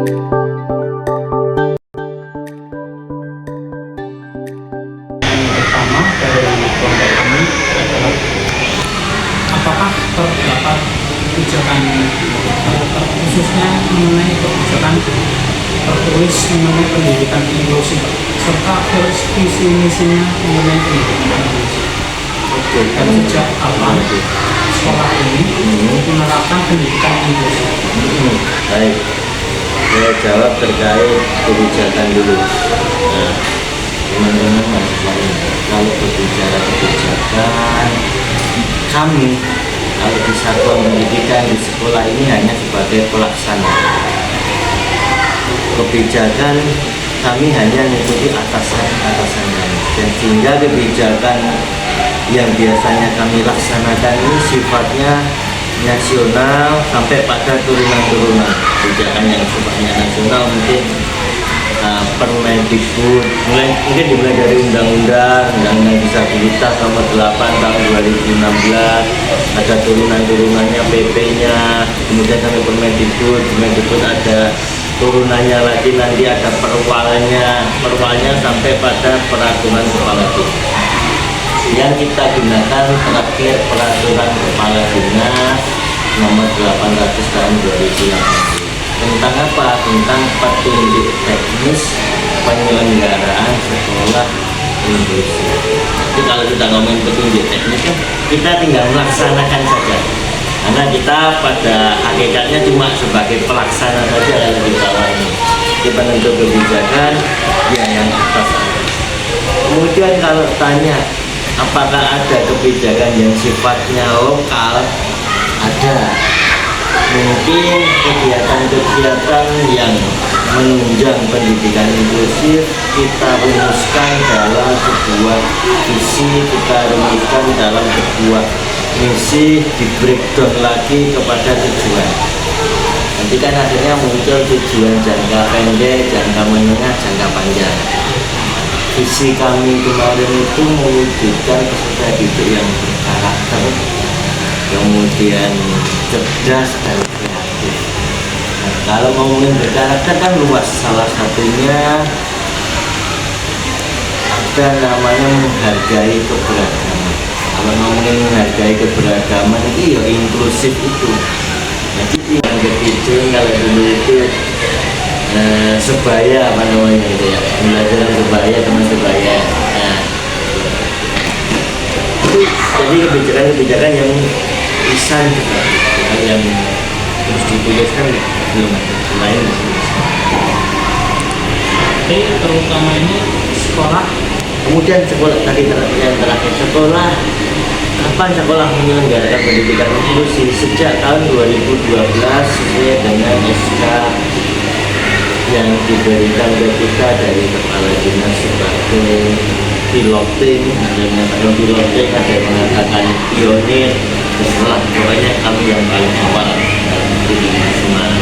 Pertama dari kelompok kami adalah apakah terdapat kebijakan khususnya mengenai kebijakan tertulis mengenai pendidikan inklusif serta visi misinya mengenai pendidikan inklusif. Dan sejak awal sekolah ini menerapkan pendidikan inklusif. Baik, saya jawab terkait kebijakan dulu. Nah, teman-teman mahasiswa ini, kalau berbicara kebijakan, kami kalau di satuan pendidikan di sekolah ini hanya sebagai pelaksana. Kebijakan kami hanya mengikuti atasan-atasan kami, dan sehingga kebijakan yang biasanya kami laksanakan ini sifatnya nasional sampai pada turunan-turunan. Kebijakan yang sifatnya nasional mungkin Permendikbud, mungkin dimulai dari Undang-Undang Disabilitas Nomor 8 Tahun 2016, ada turunan-turunannya PP-nya, kemudian sampai Permendikbud ada turunannya lagi, nanti ada perwalnya sampai pada peraturan kepala dinas. Yang kita gunakan terakhir peraturan kepala dinas nomor 800 tahun 2016. Tentang apa? Tentang petunjuk teknis penyelenggaraan sekolah inklusif. Jadi kalau kita ngomongin petunjuk teknis kan kita tinggal melaksanakan saja. Karena kita pada hakikatnya cuma sebagai pelaksana saja kalau di bawah ini. Di penentu kebijakan ya yang atas. Kemudian kalau tanya apakah ada kebijakan yang sifatnya lokal? Ada. Mungkin kegiatan-kegiatan yang menunjang pendidikan inklusif kita rumuskan dalam sebuah visi, kita rumuskan dalam sebuah misi, di breakdown lagi kepada tujuan. Nanti kan akhirnya muncul tujuan jangka pendek, jangka menengah, jangka panjang. Visi kami kemarin itu mewujudkan peserta didik yang berkarakter, kemudian cerdas dan kreatif. Nah, kalau ngomongin berkarakter kan luas, salah satunya ada namanya menghargai keberagaman. Kalau ngomongin menghargai keberagaman itu ya inklusif itu. Jadi yang ketiga kalau dulu itu sebaya apa namanya itu ya, belajar sebaya teman sebaya. Nah, itu jadi kebijakan yang lisan juga, yang terus dituliskan belum lain. Tapi terutama ini sekolah. Kemudian sekolah tadi yang terakhir, sekolah kapan sekolah menyelenggarakan pendidikan inklusif? Sejak tahun 2012 sesuai dengan SK yang diberikan ke kita dari kepala dinas sebagai piloting. Ada yang mengatakan piloting, ada yang mengatakan pionir. Setelah pokoknya kami yang paling awal di Semarang.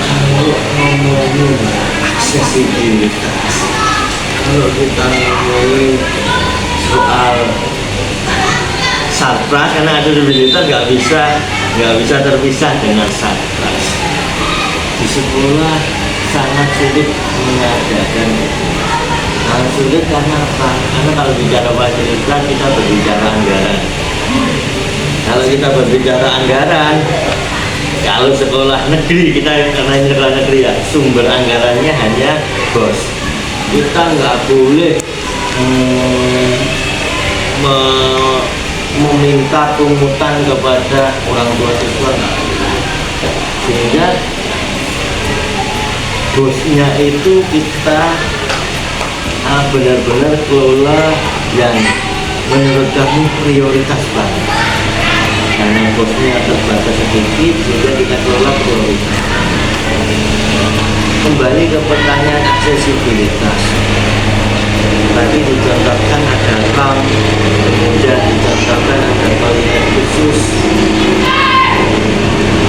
Kalau ngomongin aksesibilitas, kalau kita ngomongin soal sarpras, karena aksesibilitas nggak bisa terpisah dengan sarpras. Di sekolah sangat sulit mengadakan. Sangat sulit karena apa? Karena kalau bicara fasilitas kita berbicara anggaran. Kalau kita berbicara anggaran, kalau sekolah negeri, kita karena ini sekolah negeri ya, sumber anggarannya hanya BOS. Kita nggak boleh meminta pungutan kepada orang tua siswa, sehingga bosnya itu kita benar-benar kelola yang menurut kami prioritas banget. Karena bosnya terbatas sedikit, sehingga kita kelola prioritas. Kembali ke pertanyaan aksesibilitas. Tadi dicontohkan ada RAM, kemudian dicontohkan ada toilet khusus.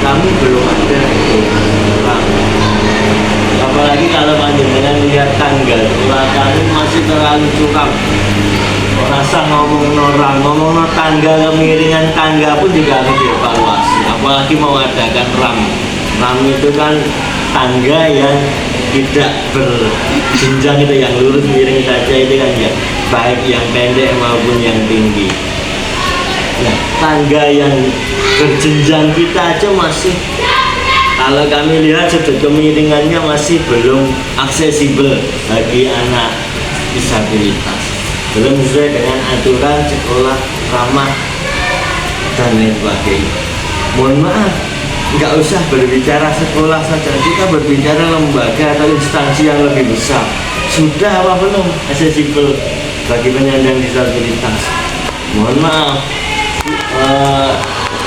Kami belum ada RAM. Apalagi kalau panjenengan lihat tanggal sekolah kami masih terlalu curam. Rasa ngomong noram ngomong tangga, kemiringan tangga pun juga harus dievaluasi. Apalagi mau adakan ram. Ram itu kan tangga yang tidak berjenjang, itu yang lurus miring saja itu kan ya, baik yang pendek maupun yang tinggi. Nah, tangga yang berjenjang kita aja masih, kalau kami lihat sudut kemiringannya masih belum aksesibel bagi anak disabilitas, belum sesuai dengan aturan sekolah ramah dan lain sebagainya. Mohon maaf, nggak usah berbicara sekolah saja, kita berbicara lembaga atau instansi yang lebih besar. Sudah apa belum aksesibel bagi penyandang disabilitas? Mohon maaf,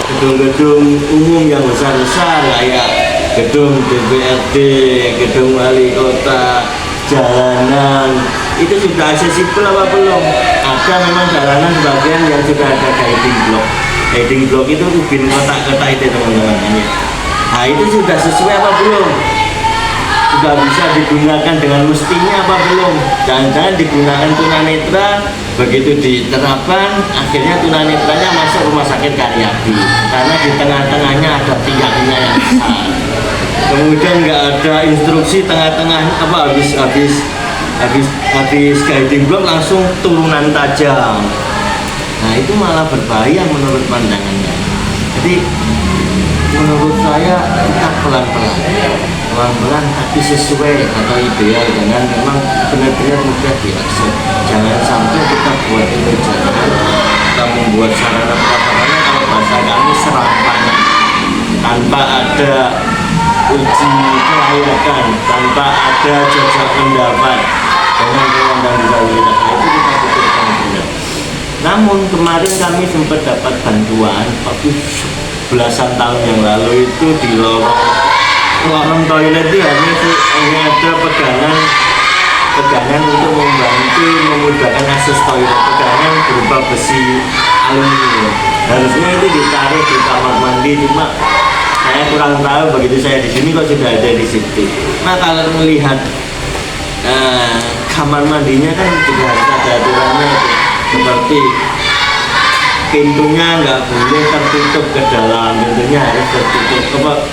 gedung-gedung umum yang besar-besar kayak gedung DPRD, gedung wali kota, jalanan, itu sudah aksesibel apa belum? Ada memang jalanan sebagian yang sudah ada guiding block. Guiding block itu ubin kotak-kotak itu teman-teman ini. Nah itu sudah sesuai apa belum? Sudah bisa digunakan dengan mestinya apa belum? Jangan-jangan digunakan tunanetra, begitu diterapkan akhirnya tunanetranya masuk rumah sakit Karyadi karena di tengah-tengahnya ada tiangnya yang besar. Kemudian nggak ada instruksi tengah-tengah apa habis guiding block langsung turunan tajam. Nah itu malah berbahaya menurut pandangannya. Jadi menurut saya kita pelan-pelan tapi sesuai atau ideal dengan memang benar-benar mudah diakses. Jangan sampai kita buat itu jalan, kita membuat sarana prasarana kalau bahasa kami serampangan tanpa ada uji kelayakan, tanpa ada jajak pendapat dengan penyandang disabilitas. Itu kita pikirkan benar. Namun kemarin kami sempat dapat bantuan waktu belasan tahun yang lalu itu di lorong toilet itu hanya ada pegangan untuk membantu memudahkan akses toilet, pegangan berupa besi aluminium. Harusnya itu ditaruh di kamar mandi, cuma saya kurang tahu begitu saya di sini kok sudah ada di situ. Nah kalau melihat kamar mandinya kan juga harus ada aturannya itu. Seperti pintunya nggak boleh tertutup ke dalam, pintunya harus tertutup.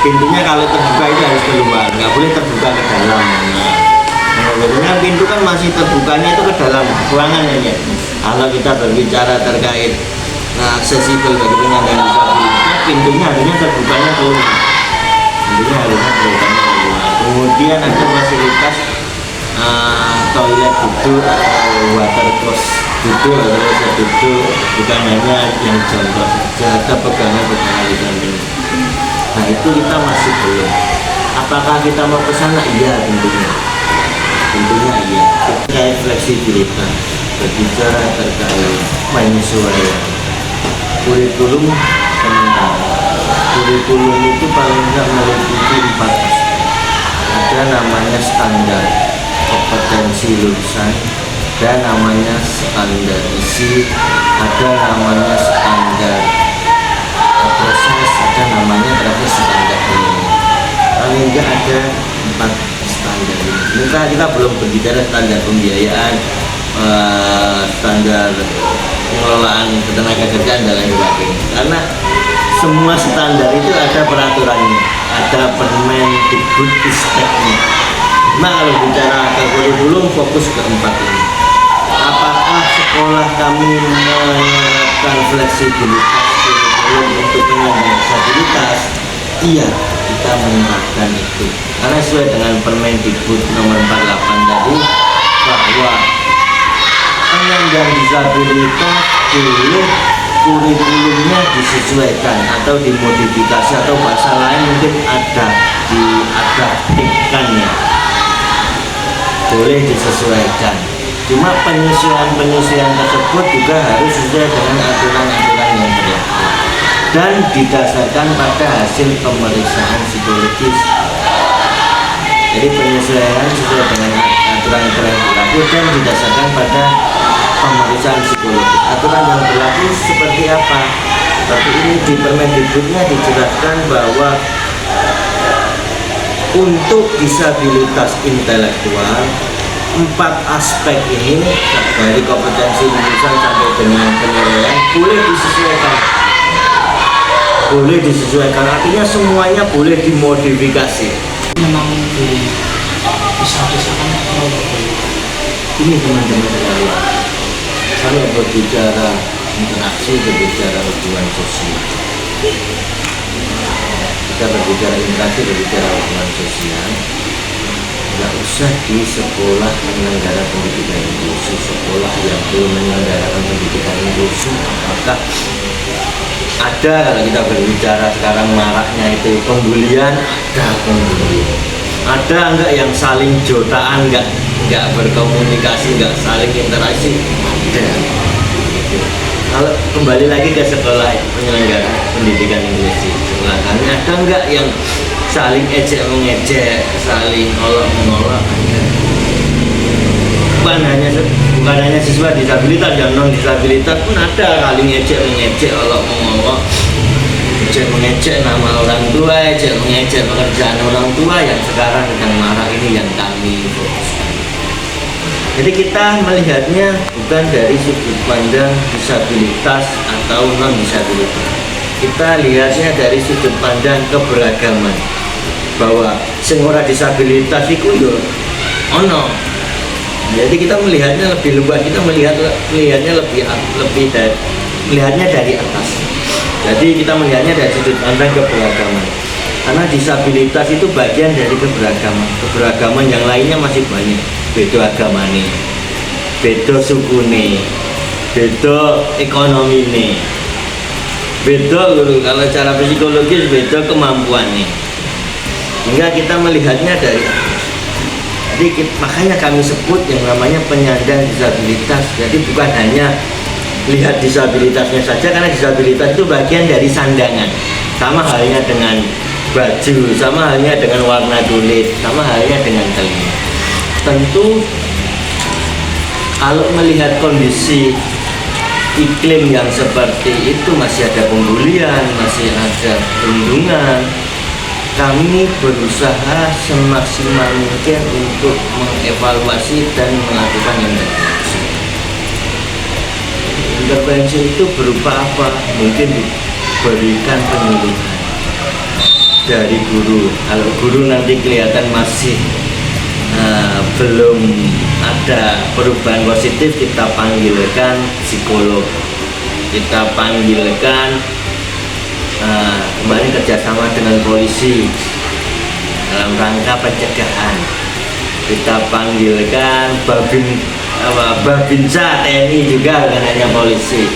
Pintunya kalau terbuka itu harus keluar, nggak boleh terbuka ke dalam. Nah, pintu kan masih terbukanya itu ke dalam ruangan ya. Kalau kita berbicara terkait aksesibel bagi penyandang disabilitas, pintunya harusnya terbukanya keluar. Pintunya harusnya terbukanya keluar. Kemudian ada fasilitas toilet duduk atau water closet duduk atau bisa duduk, bukan hanya yang jongkok saja, ada pegangan di samping. Nah itu kita masih belum. Apakah kita mau ke sana? Iya tentunya iya. Terkait fleksibilitas, berbicara terkait penyesuaian kurikulum sementara. Kurikulum itu paling tidak meliputi 4 aspek. Ada namanya standar kompetensi lulusan, ada namanya standar isi, ada namanya standar proses, ada namanya terakhir standar penilaian. Paling enggak ada 4 standar ini. Kita belum berbicara standar pembiayaan, standar pengelolaan ketenaga kerjaan dan lain sebagainya. Karena semua standar itu ada peraturannya, ada Permendikbudristeknya. Nah kalau bicara ke kurikulum fokus ke 4 ini. Apakah sekolah kami menerapkan fleksibilitas kurikulum untuk penyandang disabilitas? Iya, kita menerapkan itu karena sesuai dengan Permendikbud nomor 48 tadi, bahwa penyandang disabilitas boleh kurikulumnya disesuaikan atau dimodifikasi, atau bahasa lain mungkin ada diadaptifkannya, boleh disesuaikan. Cuma penyesuaian tersebut juga harus sesuai dengan aturan-aturan yang berlaku dan didasarkan pada hasil pemeriksaan psikologis. Jadi penyesuaian sesuai dengan aturan-aturan yang berlaku dan didasarkan pada pemeriksaan psikologis. Aturan yang berlaku seperti apa? Tapi ini di Permendikbudnya dijelaskan bahwa untuk disabilitas intelektual 4 aspek ini dari kompetensi lulusan sampai dengan penilaian boleh disesuaikan, artinya semuanya boleh dimodifikasi. Memang bisa-bisakan kalau Ini teman-teman sekalian, kalau berbicara interaksi, berbicara hubungan sosial, kita berbicara interaksi, berbicara hubungan sosial, nggak usah di sekolah penyelenggara pendidikan inklusif, sekolah yang belum menyelenggarakan pendidikan inklusif. Apakah ada, kalau kita berbicara sekarang maraknya itu pembulian, ada pembulian, ada enggak yang saling jotaan, enggak berkomunikasi, enggak saling interaksi, ada. Kalau kembali lagi ke sekolah penyelenggara pendidikan inklusif, sekolah kami ada enggak yang saling ejek mengejek, saling olok mengolok? Bukan hanya siswa disabilitas, yang non disabilitas pun ada saling ejek mengejek, olok mengolok, ejek mengejek nama orang tua, ejek mengejek pekerjaan orang tua yang sekarang sedang marak ini yang kami fokuskan. Jadi kita melihatnya bukan dari sudut pandang disabilitas atau non disabilitas, kita lihatnya dari sudut pandang keberagaman, bahwa sing ora disabilitas iku yo ono. Jadi kita melihatnya lebih luas, kita melihatnya melihatnya dari atas. Jadi kita melihatnya dari sudut pandang keberagaman. Karena disabilitas itu bagian dari keberagaman. Keberagaman yang lainnya masih banyak. Beda agama nih, beda suku nih, beda ekonomi nih, beda kalau cara psikologis beda kemampuan nih. Hingga kita melihatnya dari jadi makanya kami sebut yang namanya penyandang disabilitas. Jadi bukan hanya lihat disabilitasnya saja, karena disabilitas itu bagian dari sandangan. Sama halnya dengan baju, sama halnya dengan warna kulit, sama halnya dengan telinga. Tentu kalau melihat kondisi iklim yang seperti itu, masih ada pembulian, masih ada perundungan, kami berusaha semaksimal mungkin untuk mengevaluasi dan melakukan intervensi. Intervensi itu berupa apa? Mungkin diberikan penyuluhan dari guru. Kalau guru nanti kelihatan masih belum ada perubahan positif, kita panggilkan psikolog, kita panggilkan kembali kerjasama dengan polisi dalam rangka pencegahan, kita panggilkan Babinsa TNI juga, bukan hanya polisi.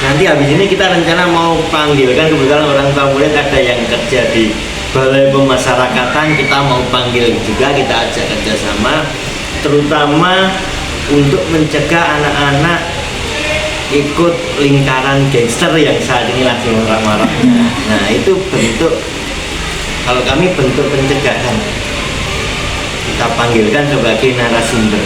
Nanti habis ini kita rencana mau panggilkan, kebetulan orang tua murid ada yang kerja di Balai Pemasyarakatan, kita mau panggil juga, kita ajak kerjasama, terutama untuk mencegah anak-anak ikut lingkaran gangster yang saat ini lagi marak-maraknya. Nah itu bentuk, kalau kami bentuk pencegahan, kita panggilkan sebagai narasumber.